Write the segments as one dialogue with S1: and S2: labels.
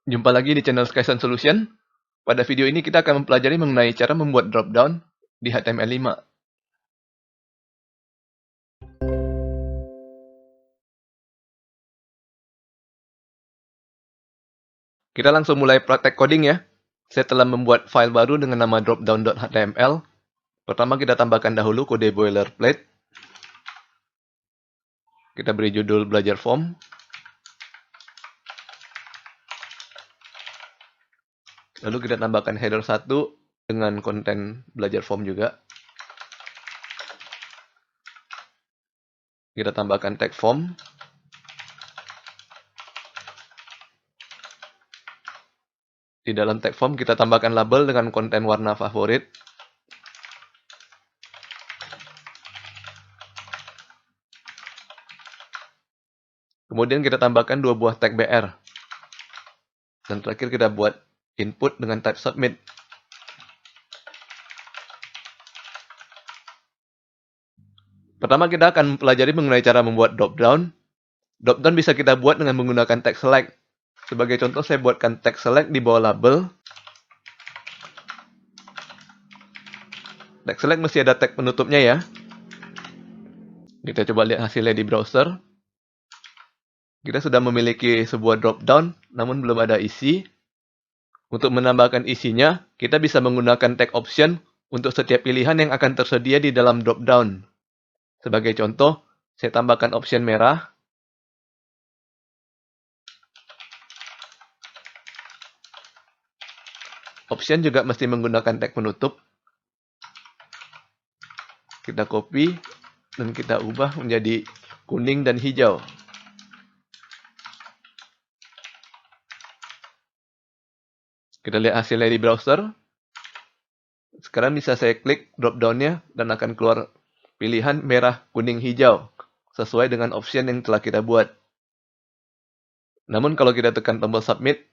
S1: Jumpa lagi di channel Skysun Solution. Pada video ini kita akan mempelajari mengenai cara membuat drop-down di HTML5. Kita langsung mulai praktek coding ya. Saya telah membuat file baru dengan nama dropdown.html. Pertama kita tambahkan dahulu kode boilerplate. Kita beri judul belajar form. Lalu kita tambahkan header 1 dengan konten belajar form juga. Kita tambahkan tag form. Di dalam tag form kita tambahkan label dengan konten warna favorit. Kemudian kita tambahkan 2 buah tag BR. Dan terakhir kita buat input dengan type submit. Pertama kita akan mempelajari mengenai cara membuat drop-down. Drop-down bisa kita buat dengan menggunakan tag select. Sebagai contoh saya buatkan tag select di bawah label. Tag select mesti ada tag penutupnya ya. Kita coba lihat hasilnya di browser. Kita sudah memiliki sebuah drop-down, namun belum ada isi. Untuk menambahkan isinya, kita bisa menggunakan tag option untuk setiap pilihan yang akan tersedia di dalam drop-down. Sebagai contoh, saya tambahkan option merah. Option juga mesti menggunakan tag penutup. Kita copy dan kita ubah menjadi kuning dan hijau. Kita lihat hasilnya di browser. Sekarang bisa saya klik drop-down-nya dan akan keluar pilihan merah, kuning, hijau. Sesuai dengan option yang telah kita buat. Namun kalau kita tekan tombol submit,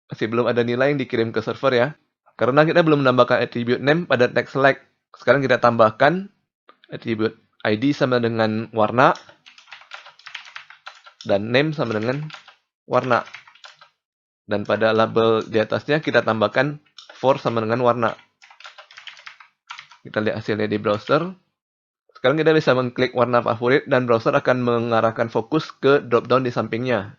S1: masih belum ada nilai yang dikirim ke server ya. Karena kita belum menambahkan attribute name pada tag select. Sekarang kita tambahkan attribute ID sama dengan warna. Dan name sama dengan warna. Dan pada label di atasnya kita tambahkan for sama dengan warna. Kita lihat hasilnya di browser. Sekarang kita bisa mengklik warna favorit dan browser akan mengarahkan fokus ke drop-down di sampingnya.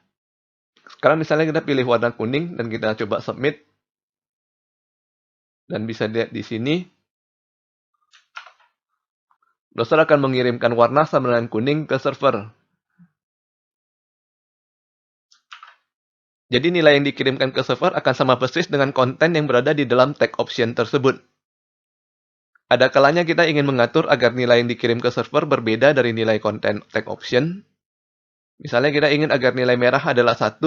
S1: Sekarang misalnya kita pilih warna kuning dan kita coba submit. Dan bisa lihat di sini. Browser akan mengirimkan warna sama dengan kuning ke server. Jadi nilai yang dikirimkan ke server akan sama persis dengan konten yang berada di dalam tag option tersebut. Ada kalanya kita ingin mengatur agar nilai yang dikirim ke server berbeda dari nilai konten tag option. Misalnya kita ingin agar nilai merah adalah 1,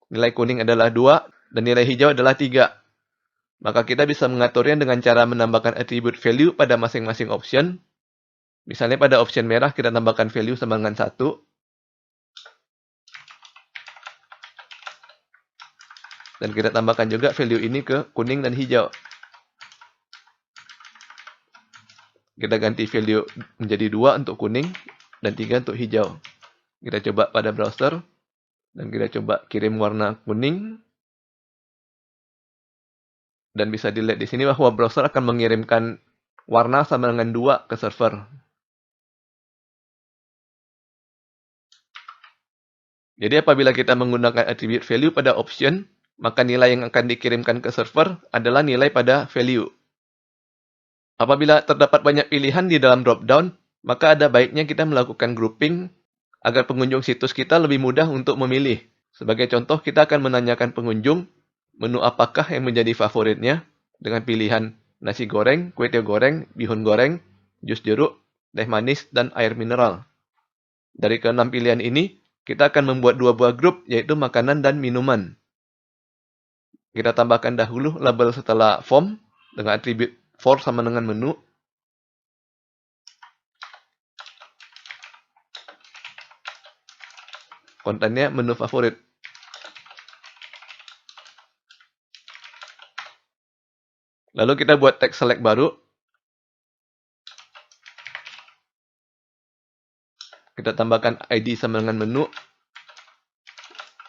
S1: nilai kuning adalah 2, dan nilai hijau adalah 3. Maka kita bisa mengaturnya dengan cara menambahkan attribute value pada masing-masing option. Misalnya pada option merah kita tambahkan value sama dengan 1. Dan kita tambahkan juga value ini ke kuning dan hijau. Kita ganti value menjadi 2 untuk kuning dan 3 untuk hijau. Kita coba pada browser. Dan kita coba kirim warna kuning. Dan bisa dilihat di sini bahwa browser akan mengirimkan warna sama dengan 2 ke server. Jadi apabila kita menggunakan attribute value pada option, maka nilai yang akan dikirimkan ke server adalah nilai pada value. Apabila terdapat banyak pilihan di dalam drop-down, maka ada baiknya kita melakukan grouping agar pengunjung situs kita lebih mudah untuk memilih. Sebagai contoh, kita akan menanyakan pengunjung menu apakah yang menjadi favoritnya dengan pilihan nasi goreng, kue tiaw goreng, bihun goreng, jus jeruk, teh manis, dan air mineral. Dari ke-6 pilihan ini, kita akan membuat 2 buah grup, yaitu makanan dan minuman. Kita tambahkan dahulu label setelah form dengan atribut for sama dengan menu. Kontennya menu favorit. Lalu kita buat tag select baru. Kita tambahkan ID sama dengan menu.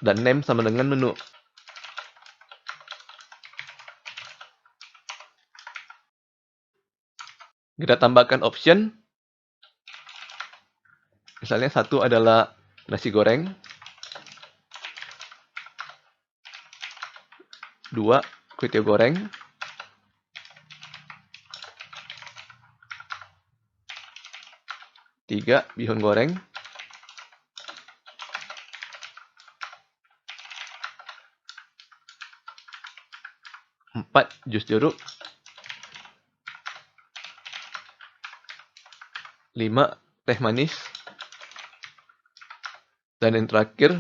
S1: dan name sama dengan menu. Kita tambahkan option. Misalnya satu adalah nasi goreng, 2 kue tiaw goreng, 3 bihun goreng, 4 jus jeruk, 5 teh manis, dan yang terakhir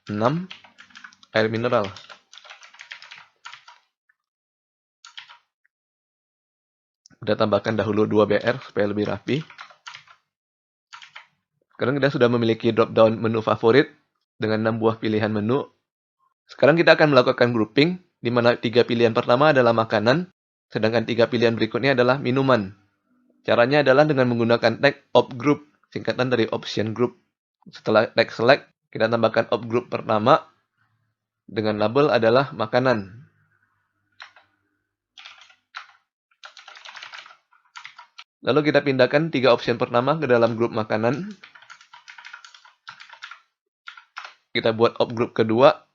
S1: 6 air mineral. Kita tambahkan dahulu 2 BR supaya lebih rapi. Sekarang kita sudah memiliki drop down menu favorit dengan 6 buah pilihan menu. Sekarang kita akan melakukan grouping, di mana 3 pilihan pertama adalah makanan, sedangkan 3 pilihan berikutnya adalah minuman. Caranya adalah dengan menggunakan tag op group, singkatan dari option group. Setelah tag select, kita tambahkan op group pertama dengan label adalah makanan. Lalu kita pindahkan 3 option pertama ke dalam grup makanan. Kita buat op group kedua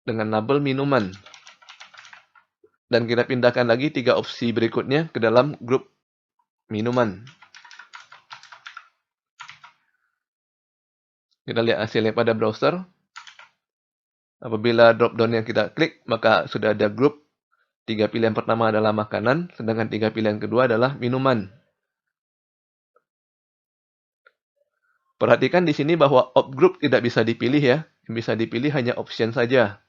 S1: dengan label minuman. Dan kita pindahkan lagi 3 opsi berikutnya ke dalam grup minuman. Kita lihat hasilnya pada browser. Apabila drop-down yang kita klik, maka sudah ada grup. 3 pilihan pertama adalah makanan, sedangkan 3 pilihan kedua adalah minuman. Perhatikan di sini bahwa op group tidak bisa dipilih ya. Yang bisa dipilih hanya option saja.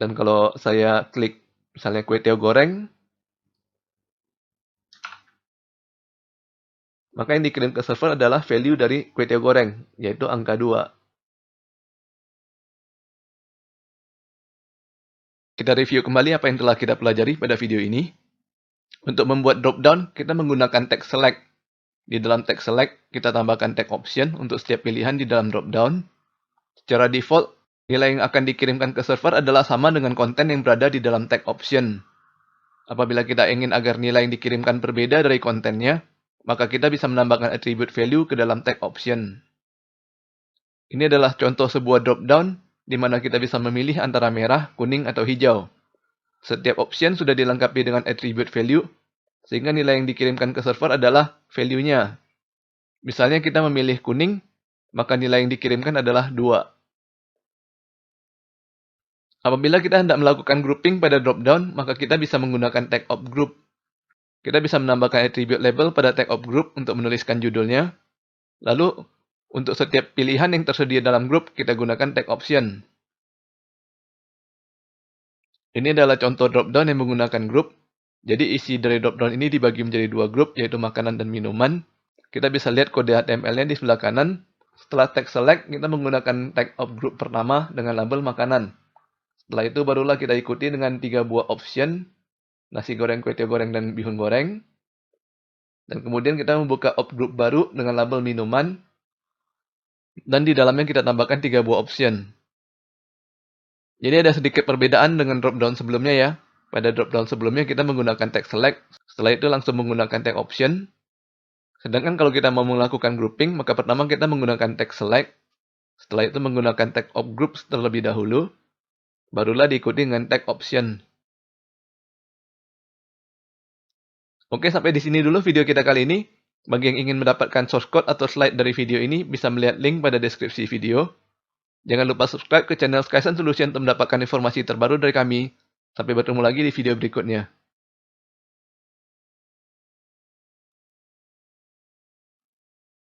S1: Dan kalau saya klik misalnya kue tiaw goreng, maka yang dikirim ke server adalah value dari kue tiaw goreng, yaitu angka 2. Kita review kembali apa yang telah kita pelajari pada video ini. Untuk membuat drop-down, kita menggunakan tag select. Di dalam tag select, kita tambahkan tag option untuk setiap pilihan di dalam drop-down. Secara default, nilai yang akan dikirimkan ke server adalah sama dengan konten yang berada di dalam tag option. Apabila kita ingin agar nilai yang dikirimkan berbeda dari kontennya, maka kita bisa menambahkan attribute value ke dalam tag option. Ini adalah contoh sebuah drop-down di mana kita bisa memilih antara merah, kuning, atau hijau. Setiap option sudah dilengkapi dengan attribute value, sehingga nilai yang dikirimkan ke server adalah value-nya. Misalnya kita memilih kuning, maka nilai yang dikirimkan adalah 2. Apabila kita hendak melakukan grouping pada drop-down, maka kita bisa menggunakan tag op group. Kita bisa menambahkan attribute label pada tag op group untuk menuliskan judulnya. Lalu, untuk setiap pilihan yang tersedia dalam grup, kita gunakan tag option. Ini adalah contoh drop-down yang menggunakan grup. Jadi isi dari drop-down ini dibagi menjadi 2 grup, yaitu makanan dan minuman. Kita bisa lihat kode HTML-nya di sebelah kanan. Setelah tag select, kita menggunakan tag op group pertama dengan label makanan. Setelah itu barulah kita ikuti dengan 3 buah option, nasi goreng, kue tiaw goreng, dan bihun goreng. Dan kemudian kita membuka op group baru dengan label minuman. Dan di dalamnya kita tambahkan 3 buah option. Jadi ada sedikit perbedaan dengan drop-down sebelumnya ya. Pada drop-down sebelumnya kita menggunakan tag select, setelah itu langsung menggunakan tag option. Sedangkan kalau kita mau melakukan grouping, maka pertama kita menggunakan tag select, setelah itu menggunakan tag op group terlebih dahulu, barulah diikuti dengan tag option. Oke, sampai di sini dulu video kita kali ini. Bagi yang ingin mendapatkan source code atau slide dari video ini, bisa melihat link pada deskripsi video. Jangan lupa subscribe ke channel Skysun Solution untuk mendapatkan informasi terbaru dari kami. Sampai bertemu lagi di video berikutnya.